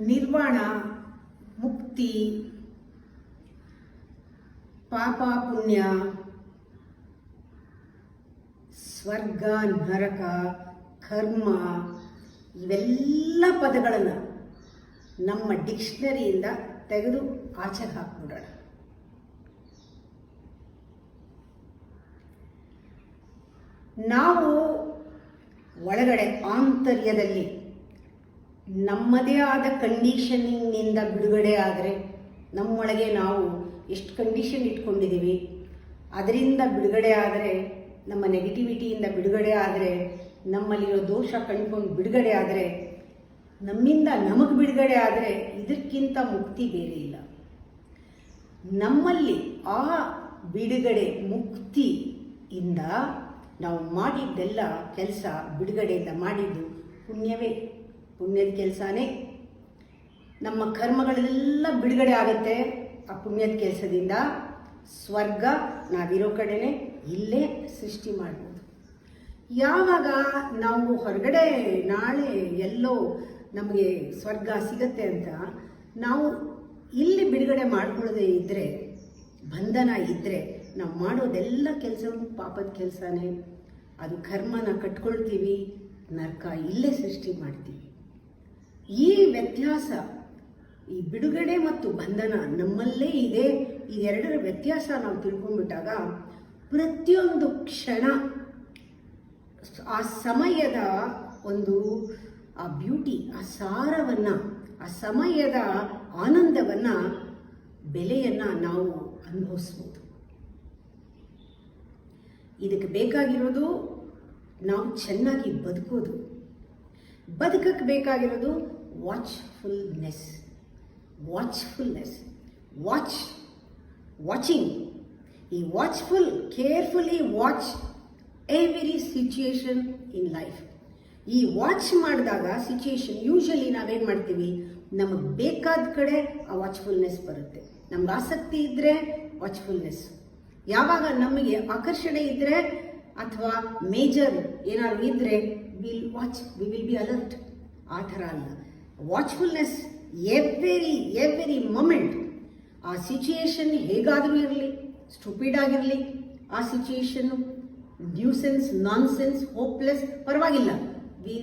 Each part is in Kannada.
ನಿರ್ವಾಣ, ಮುಕ್ತಿ, ಪಾಪ ಪುಣ್ಯ, ಸ್ವರ್ಗ ನರಕ, ಕರ್ಮ ಇವೆಲ್ಲ ಪದಗಳನ್ನು ನಮ್ಮ ಡಿಕ್ಷನರಿಯಿಂದ ತೆಗೆದು ಆಚೆಗೆ ಹಾಕ್ಬಿಡೋಣ. ನಾವು ಒಳಗಡೆ ಆಂತರ್ಯದಲ್ಲಿ ನಮ್ಮದೇ ಆದ ಕಂಡೀಷನಿಂಗ್ನಿಂದ ಬಿಡುಗಡೆ ಆದರೆ, ನಮ್ಮೊಳಗೆ ನಾವು ಎಷ್ಟು ಕಂಡೀಷನ್ ಇಟ್ಕೊಂಡಿದ್ದೀವಿ ಅದರಿಂದ ಬಿಡುಗಡೆ ಆದರೆ, ನಮ್ಮ ನೆಗೆಟಿವಿಟಿಯಿಂದ ಬಿಡುಗಡೆ ಆದರೆ, ನಮ್ಮಲ್ಲಿರೋ ದೋಷ ಕಂಡುಕೊಂಡು ಬಿಡುಗಡೆ ಆದರೆ, ನಮ್ಮಿಂದ ನಮಗೆ ಬಿಡುಗಡೆ ಆದರೆ ಇದಕ್ಕಿಂತ ಮುಕ್ತಿ ಬೇರೆ ಇಲ್ಲ. ನಮ್ಮಲ್ಲಿ ಆ ಬಿಡುಗಡೆ ಮುಕ್ತಿಯಿಂದ ನಾವು ಮಾಡಿದ್ದೆಲ್ಲ ಕೆಲಸ ಬಿಡುಗಡೆಯಿಂದ ಮಾಡಿದ್ದು ಪುಣ್ಯವೇ, ಪುಣ್ಯದ ಕೆಲಸನೇ. ನಮ್ಮ ಕರ್ಮಗಳೆಲ್ಲ ಬಿಡುಗಡೆ ಆಗುತ್ತೆ ಆ ಪುಣ್ಯದ ಕೆಲಸದಿಂದ. ಸ್ವರ್ಗ ನಾವಿರೋ ಕಡೆನೇ ಇಲ್ಲೇ ಸೃಷ್ಟಿ ಮಾಡ್ಬೋದು. ಯಾವಾಗ ನಾವು ಹೊರಗಡೆ ನಾಳೆ ಎಲ್ಲೋ ನಮಗೆ ಸ್ವರ್ಗ ಸಿಗತ್ತೆ ಅಂತ ನಾವು ಇಲ್ಲಿ ಬಿಡುಗಡೆ ಮಾಡ್ಕೊಳ್ಳೋದೇ ಇದ್ದರೆ, ಬಂಧನ ಇದ್ದರೆ, ನಾವು ಮಾಡೋದೆಲ್ಲ ಕೆಲಸವೂ ಪಾಪದ ಕೆಲಸನೇ. ಅದು ಕರ್ಮನ ಕಟ್ಕೊಳ್ತೀವಿ, ನರಕ ಇಲ್ಲೇ ಸೃಷ್ಟಿ ಮಾಡ್ತೀವಿ. ಈ ವ್ಯತ್ಯಾಸ, ಈ ಬಿಡುಗಡೆ ಮತ್ತು ಬಂಧನ ನಮ್ಮಲ್ಲೇ ಇದೆ. ಇದೆರಡರ ವ್ಯತ್ಯಾಸ ನಾವು ತಿಳ್ಕೊಂಡ್ಬಿಟ್ಟಾಗ ಪ್ರತಿಯೊಂದು ಕ್ಷಣ ಆ ಸಮಯದ ಒಂದು ಆ ಬ್ಯೂಟಿ, ಆ ಸಾರವನ್ನು, ಆ ಸಮಯದ ಆನಂದವನ್ನು, ಬೆಲೆಯನ್ನು ನಾವು ಅನುಭವಿಸ್ಬೋದು. ಇದಕ್ಕೆ ಬೇಕಾಗಿರೋದು ನಾವು ಚೆನ್ನಾಗಿ ಬದುಕೋದು. ಬದುಕಕ್ಕೆ ಬೇಕಾಗಿರೋದು ವಾಚ್ಫುಲ್ನೆಸ್. ವಾಚಿಂಗ್. ಈ watchful, carefully watch every situation in life. ಈ ವಾಚ್ ಮಾಡಿದಾಗ ಸಿಚುಯೇಷನ್, ಯೂಶಲಿ ನಾವೇನು ಮಾಡ್ತೀವಿ, ನಮಗೆ ಬೇಕಾದ ಕಡೆ ಆ ವಾಚ್ಫುಲ್ನೆಸ್ ಬರುತ್ತೆ. ನಮ್ಗೆ ಆಸಕ್ತಿ ಇದ್ದರೆ ವಾಚ್ಫುಲ್ನೆಸ್. ಯಾವಾಗ ನಮಗೆ ಆಕರ್ಷಣೆ ಇದ್ದರೆ ಅಥವಾ ಮೇಜರ್ ಏನಾದ್ರು ಇದ್ದರೆ ವಿ ವಿಲ್ ಬಿ ಅಲರ್ಟ್. ಆ ಥರ ಅಲ್ಲ. ವಾಚ್ಫುಲ್ನೆಸ್ ಎವ್ರಿ ಮೊಮೆಂಟ್. ಆ ಸಿಚುಯೇಷನ್ ಹೇಗಾದರೂ ಇರಲಿ, ಸ್ಟುಪಿಡ್ ಆಗಿರಲಿ, ಆ ಸಿಚುಯೇಷನ್ನು ನ್ಯೂಸೆನ್ಸ್, ನಾನ್ಸೆನ್ಸ್, ಹೋಪ್ಲೆಸ್, ಪರವಾಗಿಲ್ಲ, ಬಿ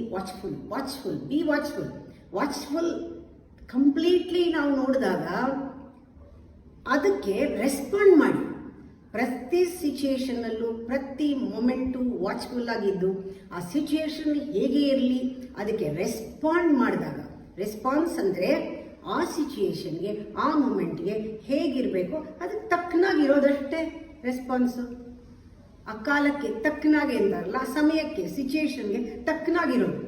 ವಾಚ್ಫುಲ್ ಕಂಪ್ಲೀಟ್ಲಿ ನಾವು ನೋಡಿದಾಗ ಅದಕ್ಕೆ ರೆಸ್ಪಾಂಡ್ ಮಾಡಿ. ಪ್ರತಿ ಸಿಚುಯೇಷನ್ನಲ್ಲೂ ಪ್ರತಿ ಮೊಮೆಂಟು ವಾಚ್ಫುಲ್ ಆಗಿದ್ದು ಆ ಸಿಚುಯೇಷನ್ ಹೇಗೆ ಇರಲಿ ಅದಕ್ಕೆ ರೆಸ್ಪಾಂಡ್ ಮಾಡಿದಾಗ, ರೆಸ್ಪಾನ್ಸ್ ಅಂದರೆ ಆ ಸಿಚುಯೇಷನ್ಗೆ, ಆ ಮೊಮೆಂಟ್ಗೆ ಹೇಗಿರಬೇಕು ಅದಕ್ಕೆ ತಕ್ಕನಾಗಿರೋದಷ್ಟೇ ರೆಸ್ಪಾನ್ಸು. ಆ ಕಾಲಕ್ಕೆ ತಕ್ಕನಾಗೆ ಅಂತಾರಲ್ಲ, ಆ ಸಮಯಕ್ಕೆ, ಸಿಚುಯೇಷನ್ಗೆ ತಕ್ಕನಾಗಿರೋದು.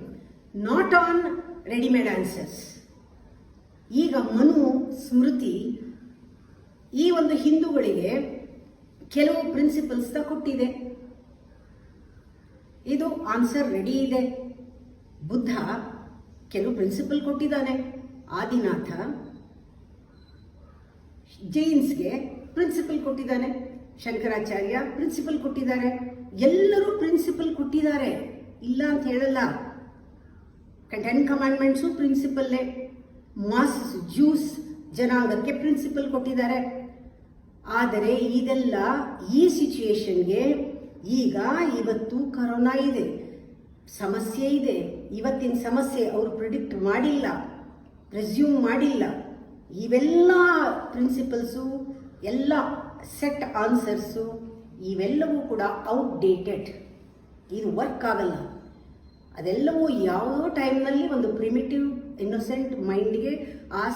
Not on readymade answers. ಈಗ ಮನು ಸ್ಮೃತಿ ಈ ಒಂದು ಹಿಂದೂಗಳಿಗೆ ಕೆಲವು ಪ್ರಿನ್ಸಿಪಲ್ಸ್ನ ಕೊಟ್ಟಿದೆ. ಇದು ಆನ್ಸರ್ ರೆಡಿ ಇದೆ. ಬುದ್ಧ ಕೆಲವು ಪ್ರಿನ್ಸಿಪಲ್ ಕೊಟ್ಟಿದ್ದಾನೆ. ಆದಿನಾಥ ಜೈನ್ಸ್ಗೆ ಪ್ರಿನ್ಸಿಪಲ್ ಕೊಟ್ಟಿದ್ದಾನೆ. ಶಂಕರಾಚಾರ್ಯ ಪ್ರಿನ್ಸಿಪಲ್ ಕೊಟ್ಟಿದ್ದಾರೆ. ಎಲ್ಲರೂ ಪ್ರಿನ್ಸಿಪಲ್ ಕೊಟ್ಟಿದ್ದಾರೆ, ಇಲ್ಲ ಅಂತ ಹೇಳಲ್ಲ. 10 ಕಮಾಂಡ್ಮೆಂಟ್ಸು ಪ್ರಿನ್ಸಿಪಲ್ಲೇ. ಮಾಸ್ ಜ್ಯೂಸ್ ಜನಾಂಗಕ್ಕೆ ಪ್ರಿನ್ಸಿಪಲ್ ಕೊಟ್ಟಿದ್ದಾರೆ. ಆದರೆ ಇದೆಲ್ಲ ಈ ಸಿಚುಯೇಷನ್ಗೆ, ಈಗ ಇವತ್ತು ಕರೋನಾ ಇದೆ, ಸಮಸ್ಯೆ ಇದೆ. ಇವತ್ತಿನ ಸಮಸ್ಯೆ ಅವರು ಪ್ರಿಡಿಕ್ಟ್ ಮಾಡಿಲ್ಲ, ಪ್ರೆಸ್ಯೂಮ್ ಮಾಡಿಲ್ಲ. ಇವೆಲ್ಲ ಪ್ರಿನ್ಸಿಪಲ್ಸು, ಎಲ್ಲ ಸೆಟ್ ಆನ್ಸರ್ಸು, ಇವೆಲ್ಲವೂ ಕೂಡ ಔಟ್ಡೇಟೆಡ್. ಇದು ವರ್ಕ್ ಆಗಲ್ಲ. ಅದೆಲ್ಲವೂ ಯಾವುದೋ ಟೈಮ್ನಲ್ಲಿ ಒಂದು ಪ್ರಿಮಿಟಿವ್ ಇನ್ನೊಸೆಂಟ್ ಮೈಂಡ್ಗೆ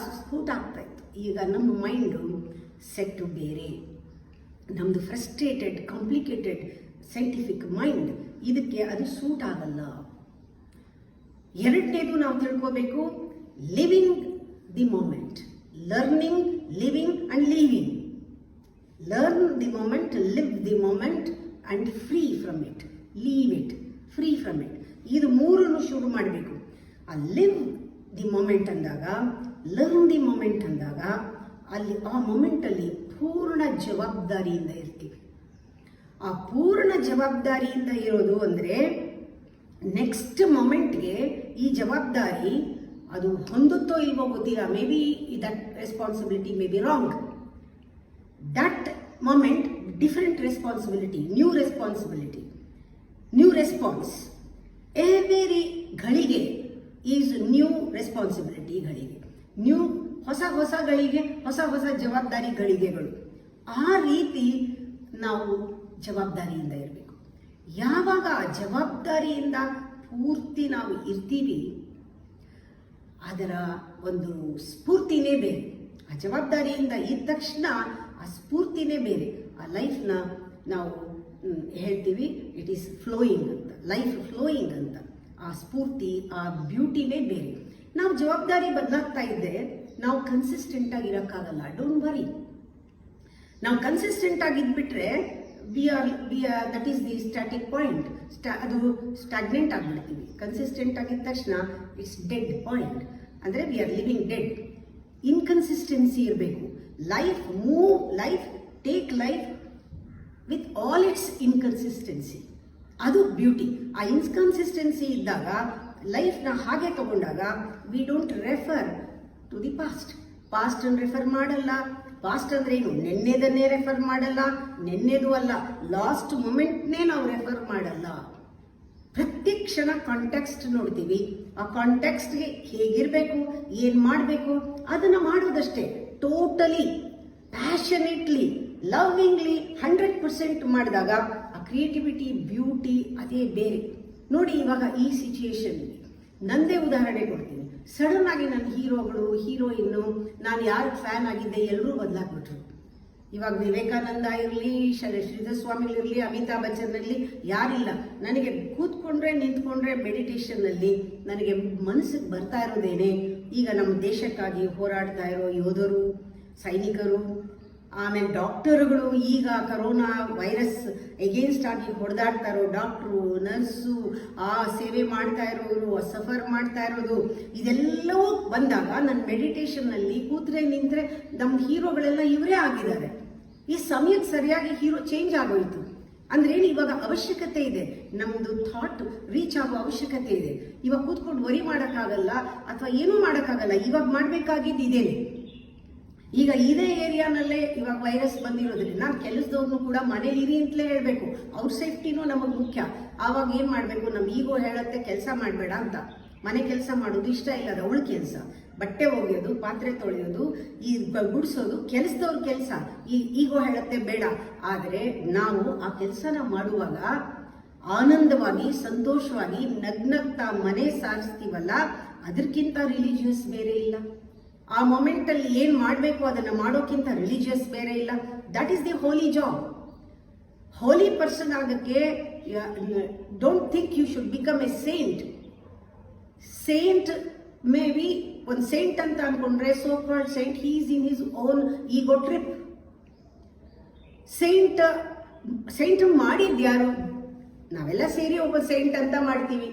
ಸೂಟ್ ಆಗ್ತಾ ಇತ್ತು. ಈಗ ನಮ್ಮ ಮೈಂಡು ಸೆಟ್ಟು ಬೇರೆ. ನಮ್ಮದು ಫ್ರಸ್ಟ್ರೇಟೆಡ್, ಕಾಂಪ್ಲಿಕೇಟೆಡ್ ಸೈಂಟಿಫಿಕ್ ಮೈಂಡ್, ಇದಕ್ಕೆ ಅದು ಸೂಟ್ ಆಗಲ್ಲ. ಎರಡನೇದು ನಾವು ತಿಳ್ಕೋಬೇಕು, living the moment. Learning, living and leaving. Learn the moment, live the moment and free from it, leave it, free from it. ಇದು ಮೂರನ್ನು ಶುರು ಮಾಡಬೇಕು. ಆ ಲಿವ್ ದಿ ಮೊಮೆಂಟ್ ಅಂದಾಗ, ಲರ್ನ್ ದಿ ಮೊಮೆಂಟ್ ಅಂದಾಗ, ಅಲ್ಲಿ ಆ ಮೊಮೆಂಟಲ್ಲಿ ಪೂರ್ಣ ಜವಾಬ್ದಾರಿಯಿಂದ ಇರ್ತೀವಿ. ಆ ಪೂರ್ಣ ಜವಾಬ್ದಾರಿಯಿಂದ ಇರೋದು ಅಂದರೆ ನೆಕ್ಸ್ಟ್ ಮೊಮೆಂಟ್ಗೆ ಈ ಜವಾಬ್ದಾರಿ ಅದು ಹೊಂದುತ್ತೋ ಇಲ್ವೋ ಗೊತ್ತಿಲ್ಲ, may be that responsibility may be wrong. That moment different responsibility, new responsibility, new response. Every ಗಳಿಗೆ ಈಸ್ ನ್ಯೂ ರೆಸ್ಪಾನ್ಸಿಬಿಲಿಟಿ, ಗಳಿಗೆ ನ್ಯೂ, ಹೊಸ ಗಳಿಗೆ, ಹೊಸ ಜವಾಬ್ದಾರಿಗಳಿಗೆಗಳು. ಆ ರೀತಿ ನಾವು ಜವಾಬ್ದಾರಿಯಿಂದ ಇರಬೇಕು. ಯಾವಾಗ ಆ ಜವಾಬ್ದಾರಿಯಿಂದ ಪೂರ್ತಿ ನಾವು ಇರ್ತೀವಿ, ಅದರ ಒಂದು ಸ್ಫೂರ್ತಿನೇ ಬೇರೆ. ಆ ಜವಾಬ್ದಾರಿಯಿಂದ ಇದ್ದ ತಕ್ಷಣ ಆ ಸ್ಫೂರ್ತಿನೇ ಬೇರೆ. ಆ ಲೈಫ್ನ ನಾವು ಹೇಳ್ತೀವಿ ಇಟ್ ಈಸ್ ಫ್ಲೋಯಿಂಗ್ ಅಂತ, ಲೈಫ್ ಫ್ಲೋಯಿಂಗ್ ಅಂತ. ಆ ಸ್ಫೂರ್ತಿ, ಆ ಬ್ಯೂಟಿನೇ ಬೇರೆ. ನಾವು ಜವಾಬ್ದಾರಿ ಬದಲಾಗ್ತಾ ಇದ್ದೆ ನಾವು ಕನ್ಸಿಸ್ಟೆಂಟ್ ಆಗಿರೋಕ್ಕಾಗಲ್ಲ. ಡೋಂಟ್ ವರಿ, ನಾವು ಕನ್ಸಿಸ್ಟೆಂಟ್ ಆಗಿದ್ಬಿಟ್ರೆ that is the static point. ಅದು ಸ್ಟಾಗ್ನೆಂಟ್ ಆಗಿಬಿಡ್ತೀವಿ. ಕನ್ಸಿಸ್ಟೆಂಟ್ ಆಗಿದ ತಕ್ಷಣ ಇಟ್ಸ್ ಡೆಡ್ ಪಾಯಿಂಟ್, ಅಂದರೆ we are living dead. Inconsistency ಇರಬೇಕು. Take life with all its inconsistency. ಅದು ಬ್ಯೂಟಿ. ಆ ಇನ್ಕನ್ಸಿಸ್ಟೆನ್ಸಿ ಇದ್ದಾಗ ಲೈಫ್ನ ಹಾಗೆ ತಗೊಂಡಾಗ we don't refer to the past ಅನ್ನು ರೆಫರ್ ಮಾಡಲ್ಲ. ಪಾಸ್ಟ್ ಅಂದ್ರೆ ಏನು? ನೆನ್ನೆದನ್ನೇ ರೆಫರ್ ಮಾಡಲ್ಲ, ನೆನ್ನೆದು ಅಲ್ಲ, ಲಾಸ್ಟ್ ಮೊಮೆಂಟ್ನೇ ನಾವು ರೆಫರ್ ಮಾಡಲ್ಲ. ಪ್ರತಿ ಕ್ಷಣ ಕಾಂಟೆಕ್ಸ್ಟ್ ನೋಡ್ತೀವಿ. ಆ ಕಾಂಟೆಕ್ಸ್ಟ್ಗೆ ಹೇಗಿರಬೇಕು, ಏನು ಮಾಡಬೇಕು ಅದನ್ನು ಮಾಡೋದಷ್ಟೇ. ಟೋಟಲಿ ಪ್ಯಾಷನೇಟ್ಲಿ, ಲವ್ವಿಂಗ್ಲಿ 100% ಮಾಡಿದಾಗ ಆ ಕ್ರಿಯೇಟಿವಿಟಿ, ಬ್ಯೂಟಿ ಅದೇ ಬೇರೆ. ನೋಡಿ, ಇವಾಗ ಈ ಸಿಚುಯೇಷನ್ ನಂದೇ ಉದಾಹರಣೆ ಕೊಡ್ತೀನಿ. ಸಡನ್ ಆಗಿ ನನ್ನ ಹೀರೋಗಳು, ಹೀರೋಯಿನ್ನು, ನಾನು ಯಾರು ಫ್ಯಾನ್ ಆಗಿದ್ದೆ ಎಲ್ಲರೂ ಬದಲಾಗ್ಬಿಟ್ರು. ಇವಾಗ ವಿವೇಕಾನಂದ ಇರಲಿ, ಶ್ರೀಧರಸ್ವಾಮಿಗಳಿರಲಿ, ಅಮಿತಾಬ್ ಬಚ್ಚನ್ ಇರಲಿ, ಯಾರಿಲ್ಲ. ನನಗೆ ಕೂತ್ಕೊಂಡ್ರೆ ನಿಂತ್ಕೊಂಡ್ರೆ ಮೆಡಿಟೇಷನ್ನಲ್ಲಿ ನನಗೆ ಮನಸ್ಸಿಗೆ ಬರ್ತಾ ಇರೋದೇನೆ, ಈಗ ನಮ್ಮ ದೇಶಕ್ಕಾಗಿ ಹೋರಾಡ್ತಾ ಇರೋ ಯೋಧರು, ಸೈನಿಕರು, ಆಮೇಲೆ ಡಾಕ್ಟರ್ಗಳು, ಈಗ ಕರೋನಾ ವೈರಸ್ ಎಗೇನ್ಸ್ಟ್ ಆಗಿ ಹೊಡೆದಾಡ್ತಾ ಇರೋ ಡಾಕ್ಟ್ರು, ನರ್ಸು, ಆ ಸೇವೆ ಮಾಡ್ತಾ ಇರೋರು, ಸಫರ್ ಮಾಡ್ತಾ ಇರೋದು, ಇದೆಲ್ಲವೂ ಬಂದಾಗ ನನ್ನ ಮೆಡಿಟೇಷನ್ನಲ್ಲಿ ಕೂತ್ರೆ ನಿಂತರೆ ನಮ್ಮ ಹೀರೋಗಳೆಲ್ಲ ಇವರೇ ಆಗಿದ್ದಾರೆ. ಈ ಸಮಯಕ್ಕೆ ಸರಿಯಾಗಿ ಹೀರೋ ಚೇಂಜ್ ಆಗೋಯ್ತು. ಅಂದ್ರೆ ಏನು, ಇವಾಗ ಅವಶ್ಯಕತೆ ಇದೆ, ನಮ್ಮದು ಥಾಟ್ ರೀಚ್ ಆಗೋ ಅವಶ್ಯಕತೆ ಇದೆ. ಇವಾಗ ಕೂತ್ಕೊಂಡು ವರಿ ಮಾಡೋಕ್ಕಾಗಲ್ಲ ಅಥವಾ ಏನೂ ಮಾಡೋಕ್ಕಾಗಲ್ಲ. ಇವಾಗ ಮಾಡಬೇಕಾಗಿದ್ದು ಇದೇನೆ. ಈಗ ಇದೇ ಏರಿಯಾನಲ್ಲೇ ಇವಾಗ ವೈರಸ್ ಬಂದಿರೋದ್ರಿಂದ ಕೆಲಸದವ್ರನ್ನು ಕೂಡ ಮನೇಲಿ ಇರಿ ಅಂತಲೇ ಹೇಳಬೇಕು. ಅವ್ರ ಸೇಫ್ಟಿನೂ ನಮಗೆ ಮುಖ್ಯ. ಆವಾಗ ಏನು ಮಾಡಬೇಕು, ನಮ್ಮ ಈಗೋ ಹೇಳುತ್ತೆ ಕೆಲಸ ಮಾಡಬೇಡ ಅಂತ. ಮನೆ ಕೆಲಸ ಮಾಡೋದು ಇಷ್ಟ ಇಲ್ಲ, ಅದು ಅವಳ ಕೆಲಸ. ಬಟ್ಟೆ ಒಗೆಯೋದು, ಪಾತ್ರೆ ತೊಳೆಯೋದು, ಈ ಗುಡಿಸೋದು ಕೆಲಸದವ್ರ ಕೆಲಸ. ಈಗೋ ಹೇಳುತ್ತೆ ಬೇಡ. ಆದರೆ ನಾವು ಆ ಕೆಲಸನ ಮಾಡುವಾಗ ಆನಂದವಾಗಿ, ಸಂತೋಷವಾಗಿ, ನಗ್ನಗ್ತಾ ಮನೆ ಸಾರಿಸ್ತೀವಲ್ಲ, ಅದಕ್ಕಿಂತ ರಿಲಿಜಿಯಸ್ ಬೇರೆ ಇಲ್ಲ. ಆ ಮೊಮೆಂಟಲ್ಲಿ ಏನು ಮಾಡಬೇಕು ಅದನ್ನು ಮಾಡೋಕ್ಕಿಂತ ರಿಲಿಜಿಯಸ್ ಬೇರೆ ಇಲ್ಲ. That is the holy job. Holy person ಆಗೋಕ್ಕೆ don't think you should become a saint. Saint may be ಒಂದು ಸೇಂಟ್ ಅಂತ ಅನ್ಕೊಂಡ್ರೆ, so called saint, he is in his own ego trip. Saint ಮಾಡಿದ್ಯಾರು? ನಾವೆಲ್ಲ ಸೇರಿ ಒಬ್ಬ ಸೇಂಟ್ ಅಂತ ಮಾಡ್ತೀವಿ.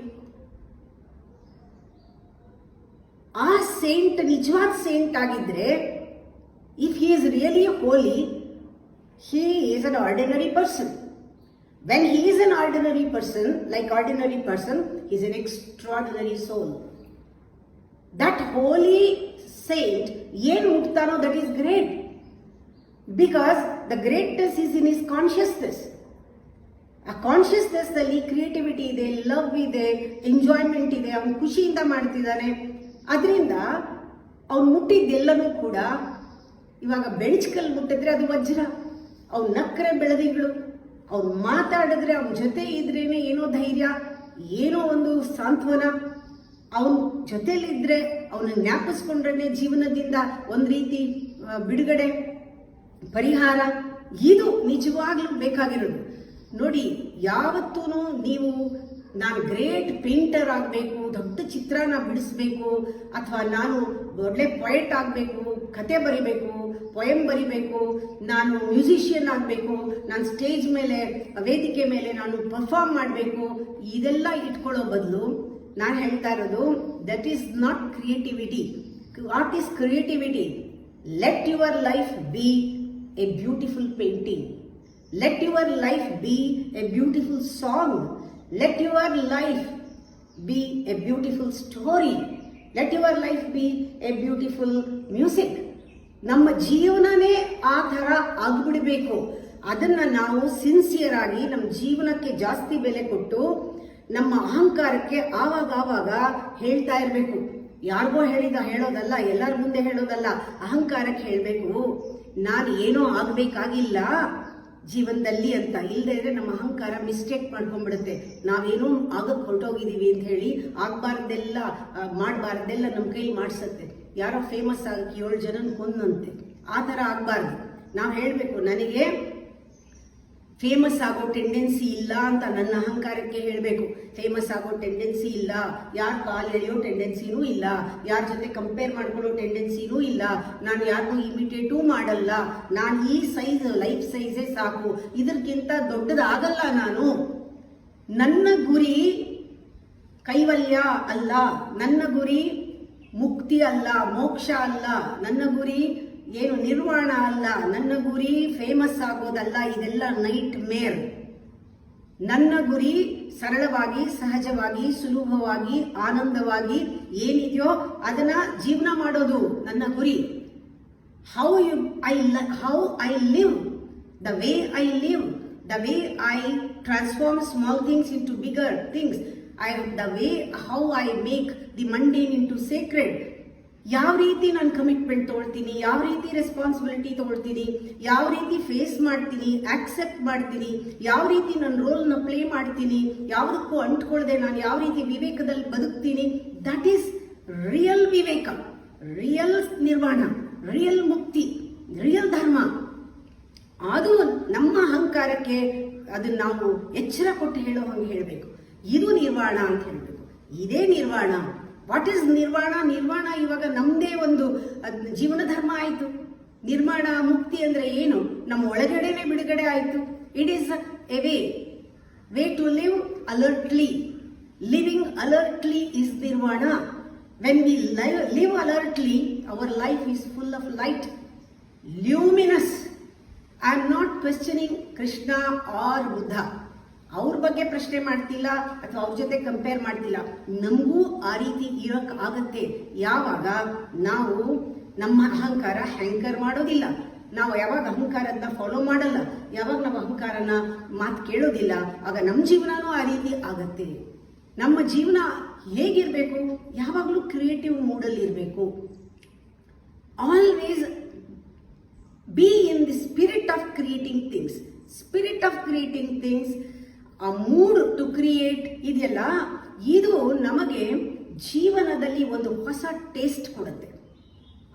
ಆ ಸೇಂಟ್ ನಿಜವಾದ ಸೇಂಟ್ ಆಗಿದ್ರೆ, if he is really holy, he is an ordinary person. When he is an ordinary person, like ordinary person, he is an extraordinary soul. That holy saint, ಏನು ಮುಟ್ತಾನೋ, that is great. Because the greatness is in his consciousness. ಆ ಕಾನ್ಷಿಯಸ್ನೆಸ್ ಅಲ್ಲಿ ಕ್ರಿಯೇಟಿವಿಟಿ ಇದೆ, ಲವ್ ಇದೆ, ಎಂಜಾಯ್ಮೆಂಟ್ ಇದೆ, ಅವನು ಖುಷಿಯಿಂದ ಮಾಡ್ತಿದ್ದಾನೆ. ಅದರಿಂದ ಅವ್ನು ಮುಟ್ಟಿದ್ದೆಲ್ಲನೂ ಕೂಡ, ಇವಾಗ ಬೆಂಚ್ಕಲ್ಲಿ ಮುಟ್ಟಿದ್ರೆ ಅದು ವಜ್ರ, ಅವ್ನು ನಕ್ಕರೆ ಬೆಳದಿಂಗಳು, ಅವ್ನು ಮಾತಾಡಿದ್ರೆ, ಅವನ ಜೊತೆ ಇದ್ರೇನೆ ಏನೋ ಧೈರ್ಯ, ಏನೋ ಒಂದು ಸಾಂತ್ವನ, ಅವನ ಜೊತೆಲಿದ್ರೆ, ಅವನ ಜ್ಞಾಪಿಸ್ಕೊಂಡ್ರೆ ಜೀವನದಿಂದ ಒಂದು ರೀತಿ ಬಿಡುಗಡೆ, ಪರಿಹಾರ. ಇದು ನಿಜವಾಗ್ಲೂ ಬೇಕಾಗಿರೋದು. ನೋಡಿ, ಯಾವತ್ತೂ ನೀವು ನಾನು ಗ್ರೇಟ್ ಪೇಂಟರ್ ಆಗಬೇಕು, ದೊಡ್ಡ ಚಿತ್ರನ ಬಿಡಿಸ್ಬೇಕು, ಅಥವಾ ನಾನು ಒಳ್ಳೆ ಪೊಯೆಟ್ ಆಗಬೇಕು, ಕತೆ ಬರಿಬೇಕು, ಪೊಯಮ್ ಬರಿಬೇಕು, ನಾನು ಮ್ಯೂಸಿಷಿಯನ್ ಆಗಬೇಕು, ನಾನು ಸ್ಟೇಜ್ ಮೇಲೆ, ವೇದಿಕೆ ಮೇಲೆ ನಾನು ಪರ್ಫಾರ್ಮ್ ಮಾಡಬೇಕು, ಇದೆಲ್ಲ ಇಟ್ಕೊಳ್ಳೋ ಬದಲು ನಾನು ಹೇಳ್ತಾ ಇರೋದು, that is not creativity. What is creativity? Let your life B A beautiful painting. Let your life B A beautiful song. Let your life be a beautiful story. Let your life B A beautiful music. ನಮ್ಮ ಜೀವನನೇ ಆ ಥರ ಆಗ್ಬಿಡಬೇಕು. ಅದನ್ನ ನಾವು ಸಿನ್ಸಿಯರ್ ಆಗಿ ನಮ್ಮ ಜೀವನಕ್ಕೆ ಜಾಸ್ತಿ ಬೆಲೆ ಕೊಟ್ಟು ನಮ್ಮ ಅಹಂಕಾರಕ್ಕೆ ಆವಾಗ ಹೇಳ್ತಾ ಇರಬೇಕು. ಯಾರಿಗೋ ಹೇಳೋದಲ್ಲ, ಎಲ್ಲರ ಮುಂದೆ ಹೇಳೋದಲ್ಲ, ಅಹಂಕಾರಕ್ಕೆ ಹೇಳಬೇಕು, ನಾನು ಏನೋ ಆಗಬೇಕಾಗಿಲ್ಲ ಜೀವನದಲ್ಲಿ ಅಂತ. ಇಲ್ಲದೆ ಇದ್ರೆ ನಮ್ಮ ಅಹಂಕಾರ ಮಿಸ್ಟೇಕ್ ಮಾಡ್ಕೊಂಡ್ಬಿಡುತ್ತೆ. ನಾವೇನೋ ಆಗಕ್ಕೆ ಹೊರಟೋಗಿದೀವಿ ಅಂತ ಹೇಳಿ ಆಗಬಾರ್ದೆಲ್ಲ ಮಾಡಬಾರ್ದೆಲ್ಲ ನಮ್ಮ ಕೈ ಮಾಡಿಸುತ್ತೆ. ಯಾರೋ ಫೇಮಸ್ ಆಗಕ್ಕೆ 7 ಜನನ ಕೊಂದಂತೆ, ಆ ಥರ ಆಗಬಾರ್ದು. ನಾವು ಹೇಳಬೇಕು, ನನಗೆ ಫೇಮಸ್ ಆಗೋ ಟೆಂಡೆನ್ಸಿ ಇಲ್ಲ ಅಂತ ನನ್ನ ಅಹಂಕಾರಕ್ಕೆ ಹೇಳಬೇಕು. ಫೇಮಸ್ ಆಗೋ ಟೆಂಡೆನ್ಸಿ ಇಲ್ಲ, ಯಾರ ಕಾಲು ಎಳೆಯೋ ಟೆಂಡೆನ್ಸಿನೂ ಇಲ್ಲ, ಯಾರ ಜೊತೆ ಕಂಪೇರ್ ಮಾಡ್ಕೊಳ್ಳೋ ಟೆಂಡೆನ್ಸಿನೂ ಇಲ್ಲ, ನಾನು ಯಾರನ್ನೂ ಇಮಿಟೇಟೂ ಮಾಡಲ್ಲ, ನಾನು ಈ ಸೈಜ್ ಲೈಫ್ ಸೈಜೇ ಸಾಕು, ಇದಕ್ಕಿಂತ ದೊಡ್ಡದಾಗಲ್ಲ ನಾನು. ನನ್ನ ಗುರಿ ಕೈವಲ್ಯ ಅಲ್ಲ, ನನ್ನ ಗುರಿ ಮುಕ್ತಿ ಅಲ್ಲ, ಮೋಕ್ಷ ಅಲ್ಲ, ನನ್ನ ಗುರಿ ಏನು ನಿರ್ವಾಣ ಅಲ್ಲ, ನನ್ನ ಗುರಿ ಫೇಮಸ್ ಆಗೋದಲ್ಲ. ಇದೆಲ್ಲ ನೈಟ್ ಮೇರ್. ನನ್ನ ಗುರಿ ಸರಳವಾಗಿ, ಸಹಜವಾಗಿ, ಸುಲಭವಾಗಿ, ಆನಂದವಾಗಿ ಏನಿದೆಯೋ ಅದನ್ನ ಜೀವನ ಮಾಡೋದು ನನ್ನ ಗುರಿ. How I live, the way I live, the way I transform small things into bigger things, the way how I make the mundane into sacred. ಯಾವ ರೀತಿ ನಾನು ಕಮಿಟ್ಮೆಂಟ್ ತೊಗೊಳ್ತೀನಿ, ಯಾವ ರೀತಿ ರೆಸ್ಪಾನ್ಸಿಬಿಲಿಟಿ ತೊಗೊಳ್ತೀನಿ, ಯಾವ ರೀತಿ ಫೇಸ್ ಮಾಡ್ತೀನಿ, ಆಕ್ಸೆಪ್ಟ್ ಮಾಡ್ತೀನಿ, ಯಾವ ರೀತಿ ನನ್ನ ರೋಲ್ನ ಪ್ಲೇ ಮಾಡ್ತೀನಿ, ಯಾವುದಕ್ಕೂ ಅಂಟ್ಕೊಳ್ಳದೆ ನಾನು ಯಾವ ರೀತಿ ವಿವೇಕದಲ್ಲಿ ಬದುಕ್ತೀನಿ, ದಟ್ ಈಸ್ ರಿಯಲ್ ವಿವೇಕ, ರಿಯಲ್ ನಿರ್ವಾಣ, ರಿಯಲ್ ಮುಕ್ತಿ, ರಿಯಲ್ ಧರ್ಮ. ಅದು ನಮ್ಮ ಅಹಂಕಾರಕ್ಕೆ ಅದನ್ನ ನಾವು ಎಚ್ಚರ ಕೊಟ್ಟು ಹೇಳೋ ಹಂಗೆ ಹೇಳಬೇಕು. ಇದು ನಿರ್ವಾಣ ಅಂತ ಹೇಳಬೇಕು. ಇದೇ ನಿರ್ವಾಣ. ವಾಟ್ ಈಸ್ ನಿರ್ವಾಣ? ನಿರ್ವಾಣ ಇವಾಗ ನಮ್ಮದೇ ಒಂದು ಜೀವನ ಧರ್ಮ ಆಯಿತು. ನಿರ್ಮಾಣ ಮುಕ್ತಿ ಅಂದ್ರೆ ಏನು? ನಮ್ಮ ಒಳಗಡೆನೆ ಬಿಡುಗಡೆ ಆಯಿತು. It is a way to live alertly. Living alertly is ನಿರ್ವಾಣ. When we live alertly, our life is full of light, luminous. I am not questioning Krishna or Buddha. ಅವ್ರ ಬಗ್ಗೆ ಪ್ರಶ್ನೆ ಮಾಡ್ತಿಲ್ಲ ಅಥವಾ ಅವ್ರ ಜೊತೆ ಕಂಪೇರ್ ಮಾಡ್ತಿಲ್ಲ. ನಮಗೂ ಆ ರೀತಿ ಇರೋಕ್ ಆಗತ್ತೆ ಯಾವಾಗ ನಾವು ನಮ್ಮ ಅಹಂಕಾರ ಹ್ಯಾಂಕರ್ ಮಾಡೋದಿಲ್ಲ, ನಾವು ಯಾವಾಗ ಅಹಂಕಾರನ ಫಾಲೋ ಮಾಡಲ್ಲ, ಯಾವಾಗ ನಾವು ಅಹಂಕಾರನ ಮಾತು ಕೇಳೋದಿಲ್ಲ, ಆಗ ನಮ್ಮ ಜೀವನನೂ ಆ ರೀತಿ ಆಗತ್ತೆ. ನಮ್ಮ ಜೀವನ ಹೇಗಿರ್ಬೇಕು? ಯಾವಾಗಲೂ ಕ್ರಿಯೇಟಿವ್ ಮೂಡಲ್ಲಿ ಇರಬೇಕು. Always B in the spirit of creating things. Spirit of creating things, ಆ ಮೂಡ್ ಟು ಕ್ರಿಯೇಟ್ ಇದೆಯಲ್ಲ, ಇದು ನಮಗೆ ಜೀವನದಲ್ಲಿ ಒಂದು ಹೊಸ ಟೇಸ್ಟ್ ಕೊಡುತ್ತೆ.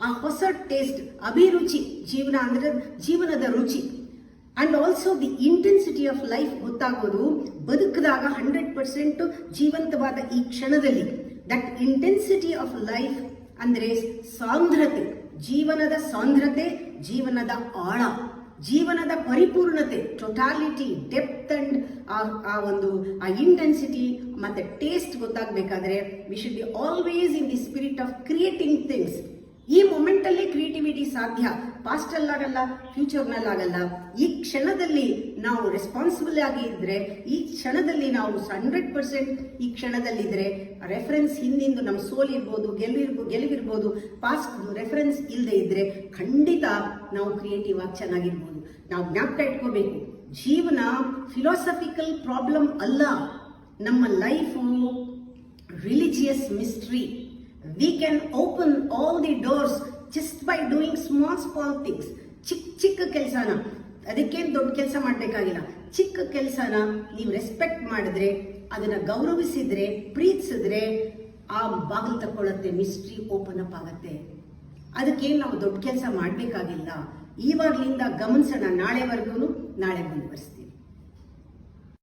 ಆ ಹೊಸ ಟೇಸ್ಟ್, ಅಭಿರುಚಿ, ಜೀವನ ಅಂದ್ರೆ ಜೀವನದ ರುಚಿ. And also the intensity of life ಗೊತ್ತಾಗೋದು ಬದುಕಿದಾಗ 100% ಜೀವಂತವಾದ ಈ ಕ್ಷಣದಲ್ಲಿ. ದಟ್ ಇಂಟೆನ್ಸಿಟಿ ಆಫ್ ಲೈಫ್ ಅಂದ್ರೆ ಸಾಂದ್ರತೆ, ಜೀವನದ ಸಾಂದ್ರತೆ, ಜೀವನದ ಆಳ, ಜೀವನದ ಪರಿಪೂರ್ಣತೆ, ಟೋಟಾಲಿಟಿ, ಡೆಪ್ತ್ ಅಂಡ್ ಆ ಇಂಟೆನ್ಸಿಟಿ ಮತ್ತೆ ಟೇಸ್ಟ್ ಗೊತ್ತಾಗಬೇಕಾದ್ರೆ we should be always in the spirit of creating things. ಈ ಮೊಮೆಂಟ್ ಅಲ್ಲಿ ಕ್ರಿಯೇಟಿವಿಟಿ ಸಾಧ್ಯ. ಪಾಸ್ಟ್ ಅಲ್ಲಾಗಲ್ಲ, ಫ್ಯೂಚರ್ನಲ್ಲಾಗಲ್ಲ. ಈ ಕ್ಷಣದಲ್ಲಿ ನಾವು ರೆಸ್ಪಾನ್ಸಿಬಲ್ ಆಗಿ ಇದ್ರೆ, ಈ ಕ್ಷಣದಲ್ಲಿ ನಾವು 100% ಈ ಕ್ಷಣದಲ್ಲಿದ್ರೆ, ರೆಫರೆನ್ಸ್ ಹಿಂದಿಂದು ನಮ್ಮ ಸೋಲ್ ಇರ್ಬೋದು, ಗೆಲುವಿರ್ಬೋದು, ಪಾಸ್ಟ್ ರೆಫರೆನ್ಸ್ ಇಲ್ಲದೆ ಇದ್ರೆ ಖಂಡಿತ ನಾವು ಕ್ರಿಯೇಟಿವ್ ಆಗಿ ಚೆನ್ನಾಗಿರ್ಬೋದು. ನಾವು ಜ್ಞಾಪಕ ಇಟ್ಕೋಬೇಕು, ಜೀವನ ಫಿಲಾಸಫಿಕಲ್ ಪ್ರಾಬ್ಲಮ್ ಅಲ್ಲ. ನಮ್ಮ life religious mystery. We can open all the doors just by doing small things. ಚಿಕ್ಕ ಕೆಲಸನ, ಅದಕ್ಕೇನು ದೊಡ್ಡ ಕೆಲಸ ಮಾಡಬೇಕಾಗಿಲ್ಲ. ಚಿಕ್ಕ ಕೆಲಸನ ನೀವು ರೆಸ್ಪೆಕ್ಟ್ ಮಾಡಿದ್ರೆ, ಅದನ್ನ ಗೌರವಿಸಿದ್ರೆ, ಪ್ರೀತಿಸಿದ್ರೆ, ಆ ಬಾಗಿಲು ತಕ್ಕೊಳ್ಳುತ್ತೆ, ಮಿಸ್ಟ್ರಿ ಓಪನ್ ಅಪ್ ಆಗತ್ತೆ. ಅದಕ್ಕೇನು ನಾವು ದೊಡ್ಡ ಕೆಲಸ ಮಾಡಬೇಕಾಗಿಲ್ಲ. ಇವಾಗ್ಲಿಂದ ಗಮನಿಸೋಣ, ನಾಳೆ ಮುಂದುವರಿಸ್ತೀವಿ.